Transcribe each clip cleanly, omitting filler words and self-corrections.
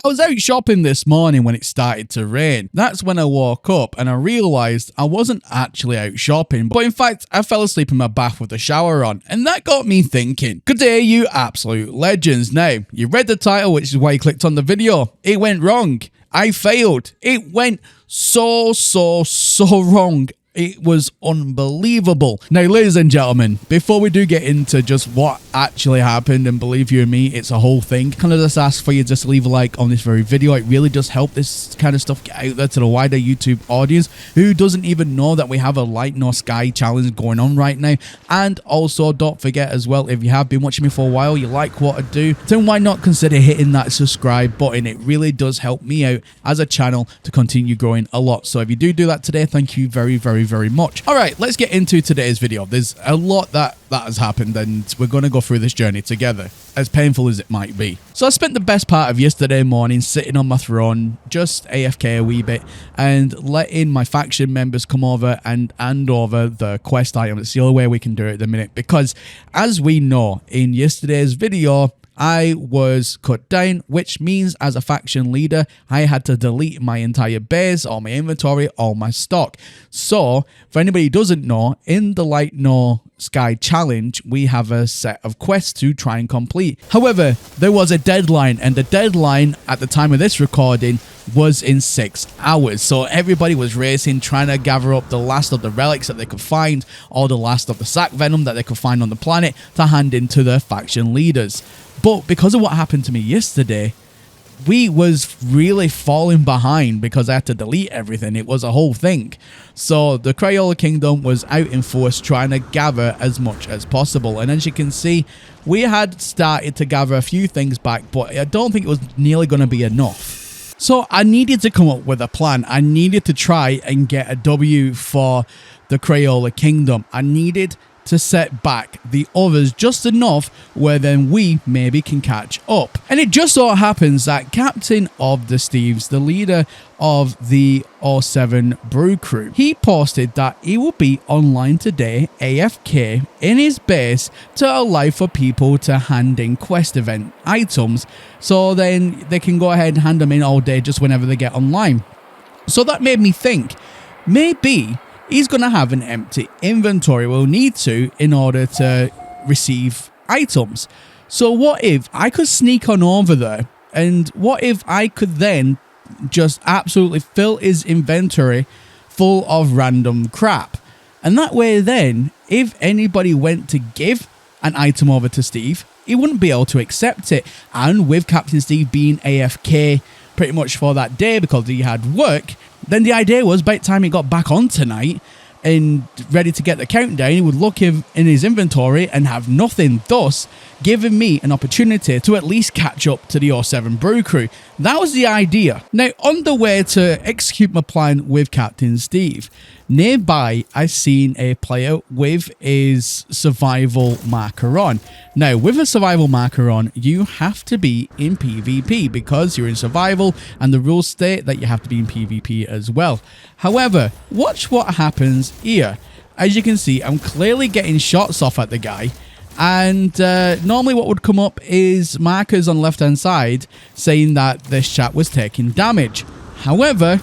I was out shopping this morning when it started to rain. That's when I woke up and I realised I wasn't actually out shopping, but in fact I fell asleep in my bath with the shower on, and that got me thinking. Good day, you absolute legends. Now, you read the title, which is why you clicked on the video. It went wrong. I failed. It went so wrong. It was unbelievable. Now, ladies and gentlemen, before we do get into just what actually happened, and believe you me, it's a whole thing, can I just ask for you just to leave a like on this very video? It really does help this kind of stuff get out there to the wider YouTube audience who doesn't even know that we have a Light No Sky challenge going on right now. And also, don't forget as well, if you have been watching me for a while, you like what I do, then why not consider hitting that subscribe button? It really does help me out as a channel to continue growing a lot. So if you do that today, thank you very much. All right, let's get into today's video. There's a lot that has happened, and we're going to go through this journey together, as painful as it might be. So I spent the best part of yesterday morning sitting on my throne, just AFK a wee bit, and letting my faction members come over and hand over the quest item. It's the only way we can do it at the minute, because as we know in yesterday's video, I was cut down, which means as a faction leader, I had to delete my entire base, all my inventory, all my stock. So, for anybody who doesn't know, in the Light No Sky challenge, we have a set of quests to try and complete. However, there was a deadline, and the deadline at the time of this recording was in 6 hours. So everybody was racing, trying to gather up the last of the relics that they could find, or the last of the sack venom that they could find on the planet to hand into their faction leaders. But because of what happened to me yesterday, we was really falling behind because I had to delete everything. It was a whole thing. So the Crayola Kingdom was out in force trying to gather as much as possible. And as you can see, we had started to gather a few things back, but I don't think it was nearly going to be enough. So I needed to come up with a plan. I needed to try and get a W for the Crayola Kingdom. I needed to set back the others just enough where then we maybe can catch up. And it just so happens that Captain of the Steves, the leader of the 07 Brew Crew, he posted that he will be online today, AFK, in his base to allow for people to hand in quest event items, so then they can go ahead and hand them in all day just whenever they get online. So that made me think, maybe he's going to have an empty inventory. We'll need to in order to receive items. So what if I could sneak on over there, and what if I could then just absolutely fill his inventory full of random crap? And that way then, if anybody went to give an item over to Steve, he wouldn't be able to accept it. And with Captain Steve being AFK pretty much for that day because he had work, then the idea was by the time he got back on tonight and ready to get the countdown, he would look in his inventory and have nothing, thus giving me an opportunity to at least catch up to the 07 Brew Crew. That was the idea. Now, on the way to execute my plan with Captain Steve, nearby I seen a player with his survival marker on. Now, with a survival marker on, you have to be in PvP because you're in survival, and the rules state that you have to be in PvP as well. However, watch what happens here. As you can see, I'm clearly getting shots off at the guy. And normally what would come up is markers on the left hand side saying that this chap was taking damage. However,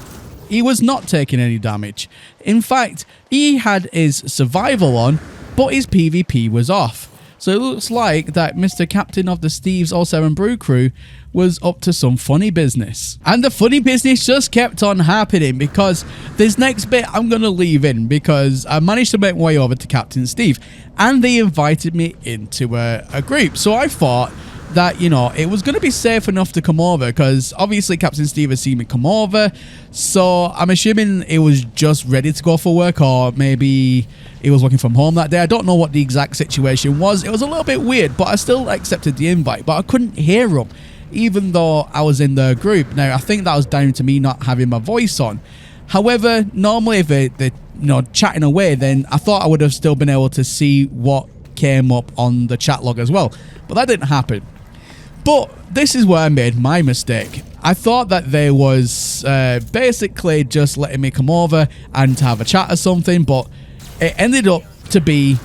he was not taking any damage. In fact, he had his survival on, but his PvP was off. So it looks like that Mr. Captain of the Steves 07 Brew Crew was up to some funny business. And the funny business just kept on happening, because this next bit I'm going to leave in because I managed to make my way over to Captain Steve and they invited me into a group. So I thought that, you know, it was going to be safe enough to come over because obviously Captain Steve has seen me come over. So I'm assuming it was just ready to go for work, or maybe he was working from home that day. I don't know what the exact situation was. It was a little bit weird, but I still accepted the invite, but I couldn't hear him even though I was in the group. Now, I think that was down to me not having my voice on. However, normally if they're you know, chatting away, then I thought I would have still been able to see what came up on the chat log as well, but that didn't happen. But this is where I made my mistake. I thought that there was basically just letting me come over and have a chat or something, but it ended up to be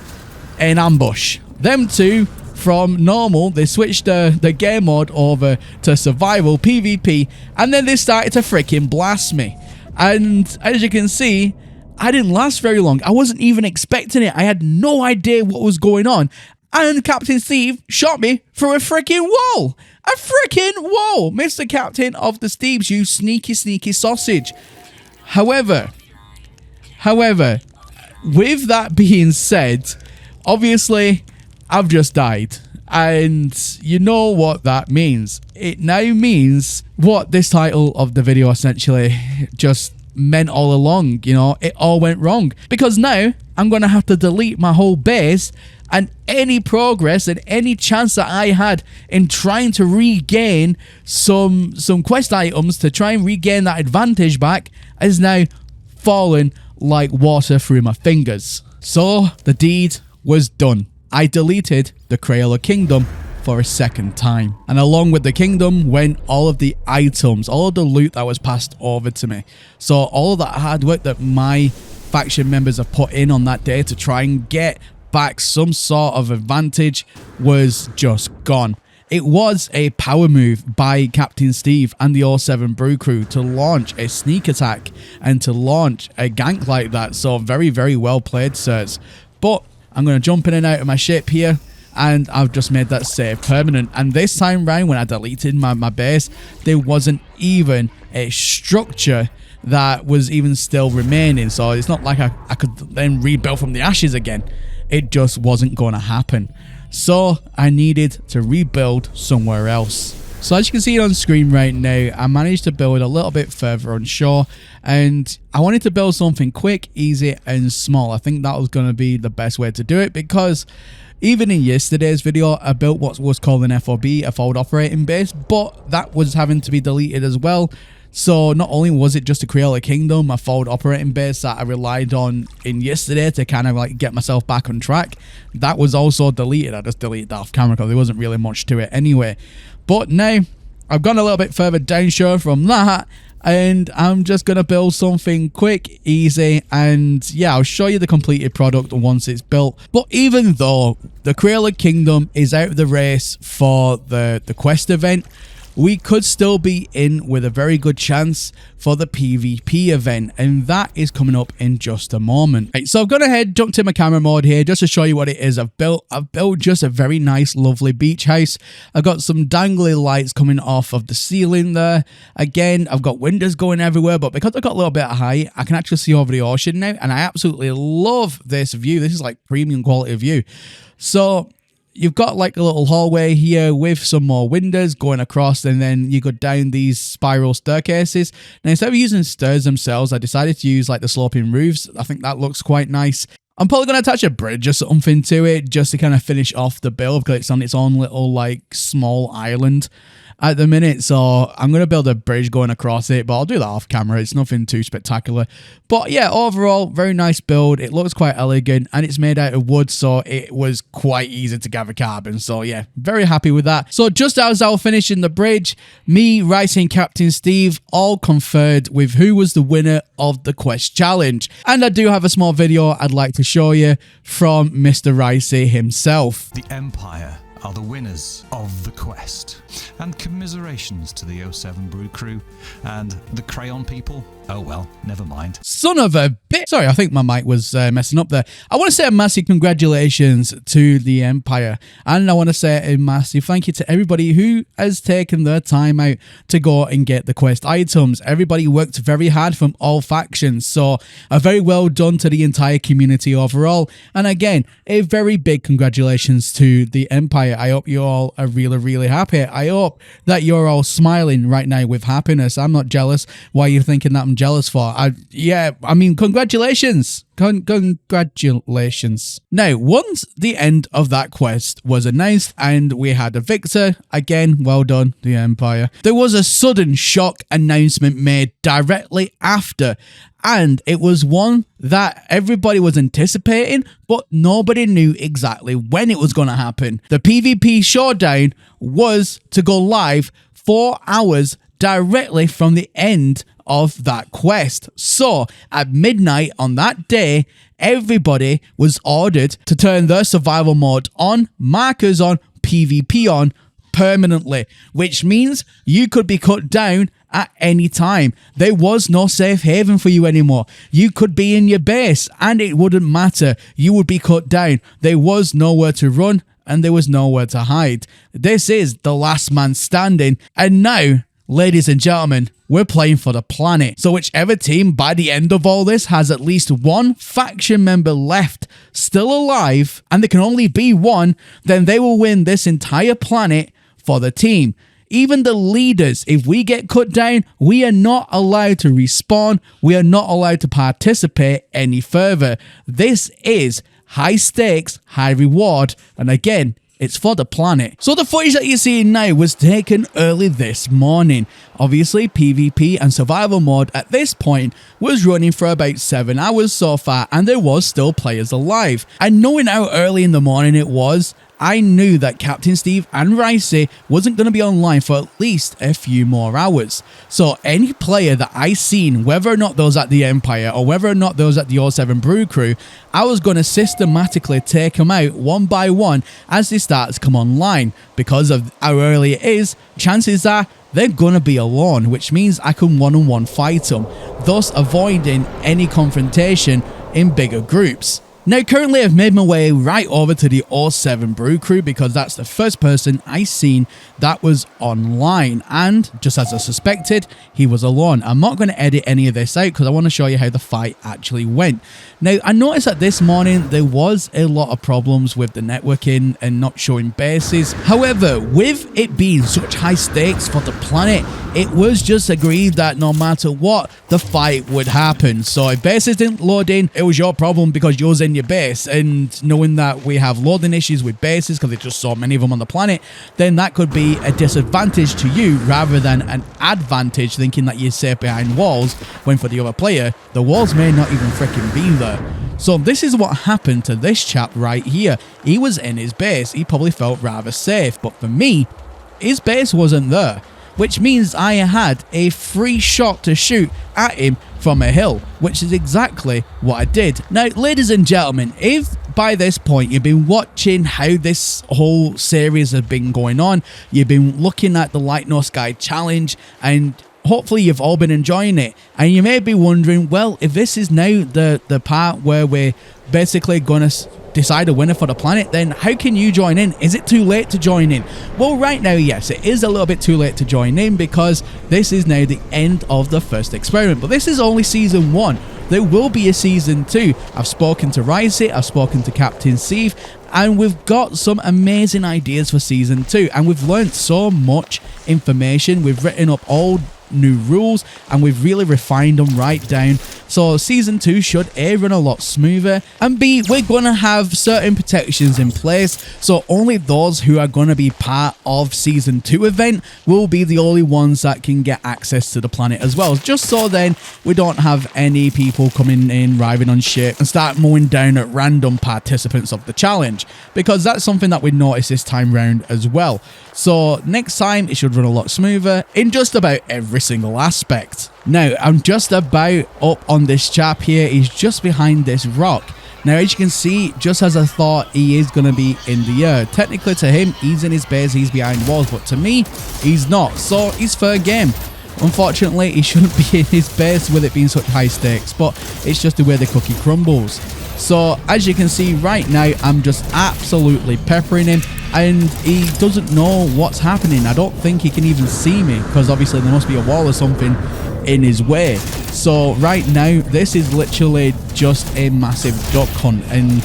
an ambush. Them two from normal. They switched the game mode over to survival PvP, and then they started to freaking blast me. And as you can see, I didn't last very long. I wasn't even expecting it. I had no idea what was going on. And Captain Steve shot me through a freaking wall. A freaking wall. Mr. Captain of the Steves, you sneaky, sneaky sausage. However, with that being said, obviously, I've just died. And you know what that means. It now means what this title of the video essentially just meant all along. You know, it all went wrong. Because now I'm going to have to delete my whole base, and any progress and any chance that I had in trying to regain some quest items to try and regain that advantage back is now fallen like water through my fingers. So the deed was done. I deleted the Crayola Kingdom for a second time. And along with the kingdom went all of the items, all of the loot that was passed over to me. So all of that hard work that my faction members have put in on that day to try and get back some sort of advantage was just gone. It was a power move by Captain Steve and the 07 Brew crew to launch a sneak attack and to launch a gank like that. So very, very well played, sirs. But I'm going to jump in and out of my ship here, and I've just made that save permanent. And this time round, when I deleted my base, there wasn't even a structure that was even still remaining. So it's not like I could then rebuild from the ashes again. It just wasn't going to happen. So I needed to rebuild somewhere else. So as you can see on screen right now, I managed to build a little bit further on shore, and I wanted to build something quick, easy and small. I think that was going to be the best way to do it, because even in yesterday's video, I built what was called an FOB, a forward operating base, but that was having to be deleted as well. So not only was it just a Crayola Kingdom, a forward operating base that I relied on in yesterday to kind of like get myself back on track, that was also deleted. I just deleted that off camera because there wasn't really much to it anyway. But now I've gone a little bit further downshore from that, and I'm just going to build something quick, easy, and yeah, I'll show you the completed product once it's built. But even though the Crayola Kingdom is out of the race for the quest event, we could still be in with a very good chance for the PvP event, and that is coming up in just a moment. Right, so I've gone ahead, jumped in my camera mode here just to show you what it is I've built. I've built just a very nice, lovely beach house. I've got some dangly lights coming off of the ceiling there. Again, I've got windows going everywhere, but because I've got a little bit of height, I can actually see over the ocean now, and I absolutely love this view. This is like premium quality view. So you've got like a little hallway here with some more windows going across, and then you go down these spiral staircases. Now, instead of using stairs themselves, I decided to use like the sloping roofs. I think that looks quite nice. I'm probably going to attach a bridge or something to it just to kind of finish off the build, because it's on its own little like small island at the minute. So I'm going to build a bridge going across it, but I'll do that off camera. It's nothing too spectacular. But yeah, overall, very nice build. It looks quite elegant, and it's made out of wood, so it was quite easy to gather carbon. So yeah, very happy with that. So just as I was finishing the bridge, me, Rice, and Captain Steve all conferred with who was the winner of the quest challenge. And I do have a small video I'd like to show you from Mr. Ricey himself. The Empire are the winners of the quest, and commiserations to the 07 Brew crew and the Crayon people. Oh well, never mind. Son of a bitch. Sorry, I think my mic was messing up there. I want to say a massive congratulations to the Empire, and I want to say a massive thank you to everybody who has taken their time out to go and get the quest items. Everybody worked very hard from all factions, so a very well done to the entire community overall. And again, a very big congratulations to the Empire. I hope you all are really, really happy. I hope that you're all smiling right now with happiness. I'm not jealous. Why are you thinking that I'm jealous for? I mean, congratulations. Congratulations. Now, once the end of that quest was announced and we had a victor, again, well done, the Empire, there was a sudden shock announcement made directly after, and it was one that everybody was anticipating, but nobody knew exactly when it was going to happen. The PvP showdown was to go live 4 hours directly from the end of that quest. So at midnight on that day, everybody was ordered to turn their survival mode on, markers on, PvP on permanently, which means you could be cut down at any time. There was no safe haven for you anymore. You could be in your base and it wouldn't matter. You would be cut down. There was nowhere to run and there was nowhere to hide. This is the last man standing. And now, ladies and gentlemen, we're playing for the planet. So whichever team by the end of all this has at least one faction member left still alive, and there can only be one, then they will win this entire planet for the team. Even the leaders, if we get cut down, we are not allowed to respawn. We are not allowed to participate any further. This is high stakes, high reward, and again, it's for the planet. So the footage that you're seeing now was taken early this morning. Obviously, PvP and survival mode at this point was running for about 7 hours so far, and there was still players alive. And knowing how early in the morning it was, I knew that Captain Steve and Ricey wasn't going to be online for at least a few more hours. So any player that I seen, whether or not those at the Empire or whether or not those at the 07 Brew Crew, I was going to systematically take them out one by one as they start to come online. Because of how early it is, chances are they're going to be alone, which means I can one-on-one fight them, thus avoiding any confrontation in bigger groups. Now, currently I've made my way right over to the 07 Brew Crew because that's the first person I seen that was online, and just as I suspected, he was alone. I'm not going to edit any of this out because I want to show you how the fight actually went. Now, I noticed that this morning there was a lot of problems with the networking and not showing bases. However, with it being such high stakes for the planet, it was just agreed that no matter what, the fight would happen. So if bases didn't load in, it was your problem because yours in your base, and knowing that we have loading issues with bases because there's just so many of them on the planet, then that could be a disadvantage to you rather than an advantage, thinking that you're safe behind walls when for the other player the walls may not even freaking be there. So this is what happened to this chap right here. He was in his base, he probably felt rather safe, but for me, his base wasn't there, which means I had a free shot to shoot at him from a hill, which is exactly what I did. Now, ladies and gentlemen, if by this point you've been watching how this whole series has been going on, you've been looking at the Light No Sky challenge, and hopefully you've all been enjoying it, and you may be wondering, well, if this is now the part where we're basically gonna decide a winner for the planet, then how can you join in? Is it too late to join in? Well, right now, yes, it is a little bit too late to join in because this is now the end of the first experiment, but this is only season 1. There will be a season 2. I've spoken to Ricey, I've spoken to Captain Steve, and we've got some amazing ideas for season 2, and we've learned so much information. We've written up all new rules and we've really refined them right down. So season 2 should A, run a lot smoother, and B, we're gonna have certain protections in place, so only those who are gonna be part of season 2 event will be the only ones that can get access to the planet as well, just so then we don't have any people coming in, arriving on ship and start mowing down at random participants of the challenge, because that's something that we noticed this time round as well. So next time it should run a lot smoother in just about every single aspect. Now, I'm just about up on this chap here. He's just behind this rock. Now, as you can see, just as I thought, he is going to be in the air. Technically, to him, he's in his base, he's behind walls, but to me, he's not. So, he's fair game. Unfortunately, he shouldn't be in his base with it being such high stakes, but it's just the way the cookie crumbles. So, as you can see right now, I'm just absolutely peppering him, and he doesn't know what's happening. I don't think he can even see me, because obviously there must be a wall or something in his way. So right now, this is literally just a massive duck hunt, and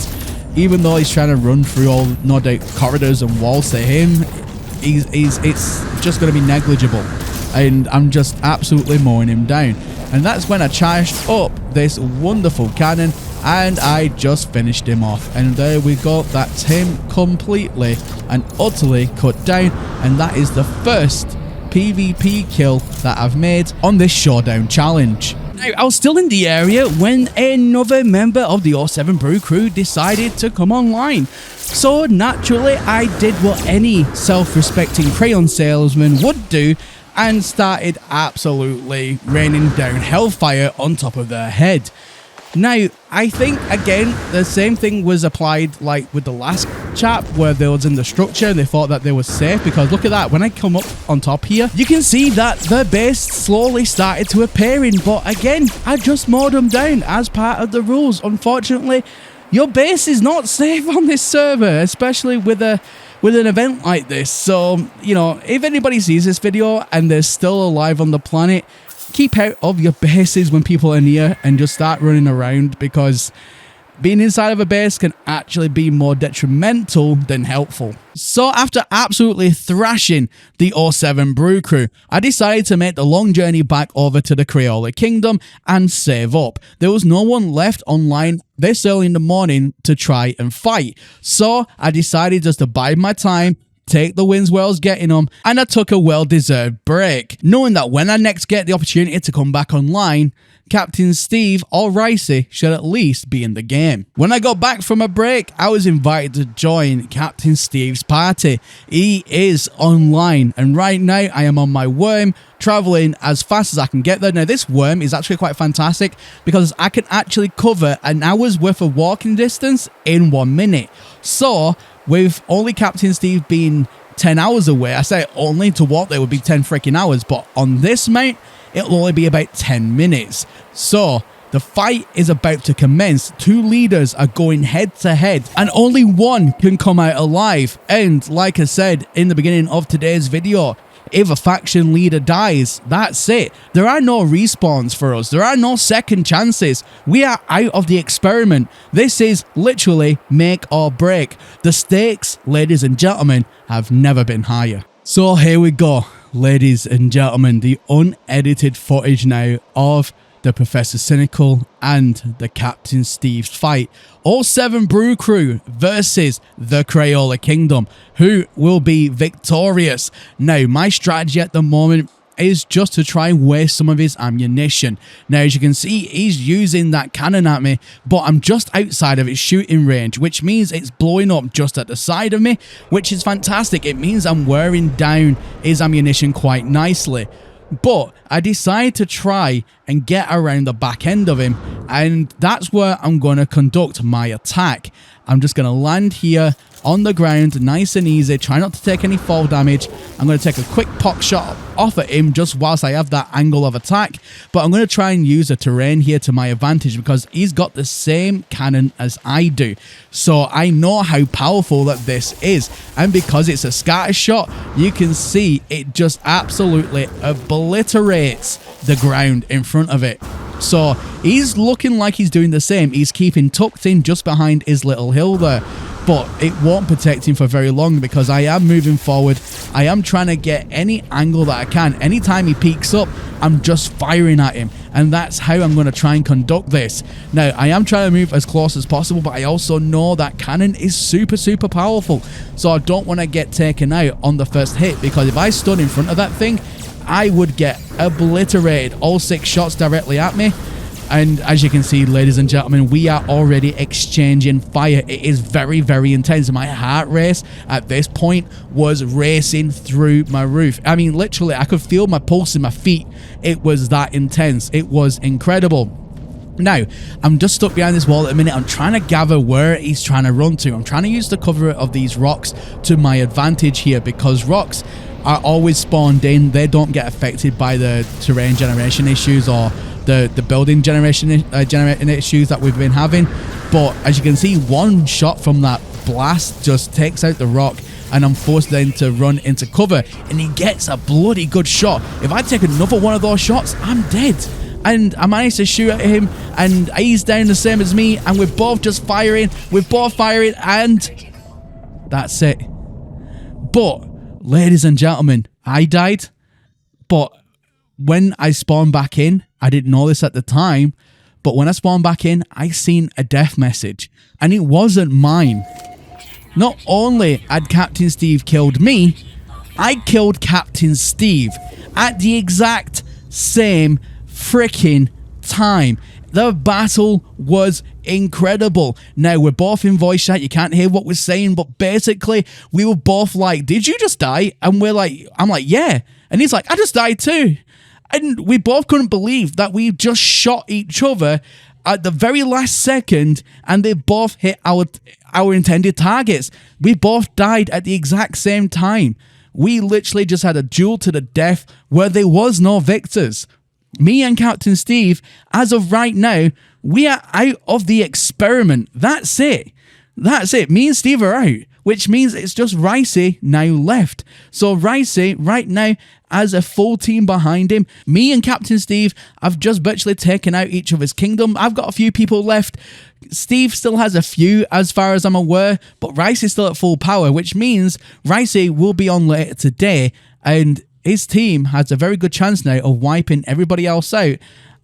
even though he's trying to run through all, no doubt, corridors and walls to him, it's just going to be negligible, and I'm just absolutely mowing him down. And that's when I charged up this wonderful cannon, and I just finished him off. And there we go, that's him completely and utterly cut down, and that is the first PvP kill that I've made on this showdown challenge. Now, I was still in the area when another member of the 07 Brew Crew decided to come online. So naturally, I did what any self-respecting crayon salesman would do and started absolutely raining down hellfire on top of their head. Now, I think, again, the same thing was applied like with the last chap where they was in the structure and they thought that they were safe, because look at that, when I come up on top here, you can see that the base slowly started to appearing, but again, I just mowed them down as part of the rules. Unfortunately, your base is not safe on this server, especially with an event like this. So, you know, if anybody sees this video and they're still alive on the planet, keep out of your bases when people are near and just start running around, because being inside of a base can actually be more detrimental than helpful. So after absolutely thrashing the 07 Brew crew, I decided to make the long journey back over to the Crayola Kingdom and save up. There was no one left online this early in the morning to try and fight. So I decided just to bide my time, take the wins where I was getting them, and I took a well-deserved break, knowing that when I next get the opportunity to come back online, Captain Steve or Ricey should at least be in the game. When I got back from a break, I was invited to join Captain Steve's party. He is online, and right now I am on my worm, traveling as fast as I can get there. Now, this worm is actually quite fantastic because I can actually cover an hour's worth of walking distance in 1 minute. So, with only Captain Steve being 10 hours away, I say only, to walk there would be 10 freaking hours, but on this mount, it'll only be about 10 minutes. So, the fight is about to commence. Two leaders are going head to head, and only one can come out alive. And like I said in the beginning of today's video, if a faction leader dies, that's it. There are no respawns for us. There are no second chances. We are out of the experiment. This is literally make or break. The stakes, ladies and gentlemen, have never been higher. So here we go, ladies and gentlemen, the unedited footage now of the Professor Cynical and the Captain Steve's fight. 07 Brew Crew versus the Crayola Kingdom. Who will be victorious? Now, my strategy at the moment is just to try and waste some of his ammunition. Now, as you can see, he's using that cannon at me, but I'm just outside of its shooting range, which means it's blowing up just at the side of me, which is fantastic. It means I'm wearing down his ammunition quite nicely. But I decide to try and get around the back end of him, and that's where I'm going to conduct my attack. I'm just going to land here on the ground, nice and easy, try not to take any fall damage. I'm going to take a quick pot shot off at him just whilst I have that angle of attack, but I'm going to try and use the terrain here to my advantage because he's got the same cannon as I do. So I know how powerful that this is, and because it's a scatter shot, you can see it just absolutely obliterates the ground in front of it. So he's looking like he's doing the same. He's keeping tucked in just behind his little hill there, but it won't protect him for very long because I am moving forward. I am trying to get any angle that I can. Anytime he peeks up, I'm just firing at him, and that's how I'm going to try and conduct this. Now, I am trying to move as close as possible, but I also know that cannon is super powerful, so I don't want to get taken out on the first hit, because if I stood in front of that thing, I would get obliterated. All 6 shots directly at me. And as you can see, ladies and gentlemen, we are already exchanging fire. It is very intense. My heart rate at this point was racing through my roof. I mean, literally, I could feel my pulse in my feet. It was that intense. It was incredible. Now, I'm just stuck behind this wall at the minute. I'm trying to gather where he's trying to run to. I'm trying to use the cover of these rocks to my advantage here, because rocks are always spawned in. They don't get affected by the terrain generation issues or the building generating issues that we've been having. But as you can see, one shot from that blast just takes out the rock, and I'm forced then to run into cover, and he gets a bloody good shot. If I take another one of those shots, I'm dead. And I managed to shoot at him, and he's down the same as me, and we're both just firing. We're both firing, and that's it. But ladies and gentlemen, I died, but when I spawned back in, I didn't know this at the time, but when I spawned back in, I seen a death message, and it wasn't mine. Not only had Captain Steve killed me, I killed Captain Steve at the exact same freaking time. The battle was incredible. Now, we're both in voice chat. You can't hear what we're saying, but basically, we were both like, did you just die? And I'm like, yeah. And he's like, I just died too. And we both couldn't believe that we just shot each other at the very last second, and they both hit our intended targets. We both died at the exact same time. We literally just had a duel to the death where there was no victors. Me and Captain Steve, as of right now, we are out of the experiment. That's it. That's it. Me and Steve are out, which means it's just Ricey now left. So Ricey right now has a full team behind him. Me and Captain Steve have just virtually taken out each other's kingdom. I've got a few people left. Steve still has a few as far as I'm aware, but Ricey's still at full power, which means Ricey will be on later today, and his team has a very good chance now of wiping everybody else out.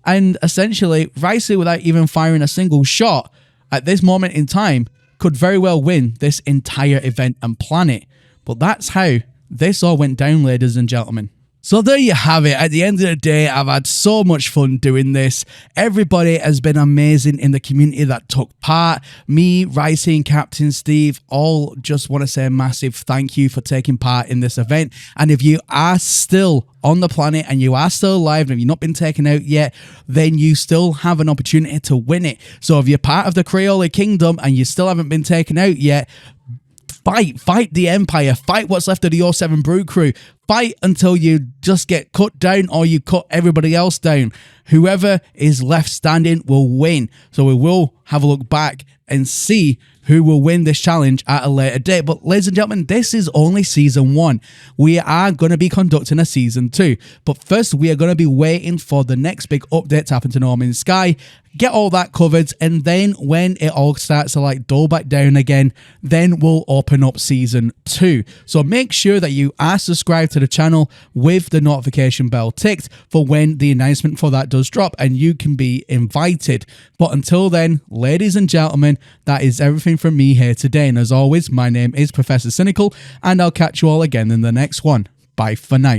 And essentially, Ricey, without even firing a single shot at this moment in time, could very well win this entire event and planet. But that's how this all went down, ladies and gentlemen. So there you have it. At the end of the day, I've had so much fun doing this. Everybody has been amazing in the community that took part. Me, Ricey, and Captain Steve all just want to say a massive thank you for taking part in this event. And if you are still on the planet and you are still alive and if you've not been taken out yet, then you still have an opportunity to win it. So if you're part of the Crayola Kingdom and you still haven't been taken out yet, fight the Empire, fight what's left of the 07 Brew Crew, fight until you just get cut down or you cut everybody else down. Whoever is left standing will win. So we will have a look back and see who will win this challenge at a later date. But ladies and gentlemen, this is only season 1. We are going to be conducting a season 2. But first, we are going to be waiting for the next big update to happen to No Man's Sky, get all that covered, and then when it all starts to like dull back down again, then we'll open up season 2. So make sure that you are subscribed to the channel with the notification bell ticked for when the announcement for that does drop, and you can be invited. But until then, ladies and gentlemen, that is everything from me here today. And as always, my name is Professor Cynical, and I'll catch you all again in the next one. Bye for now.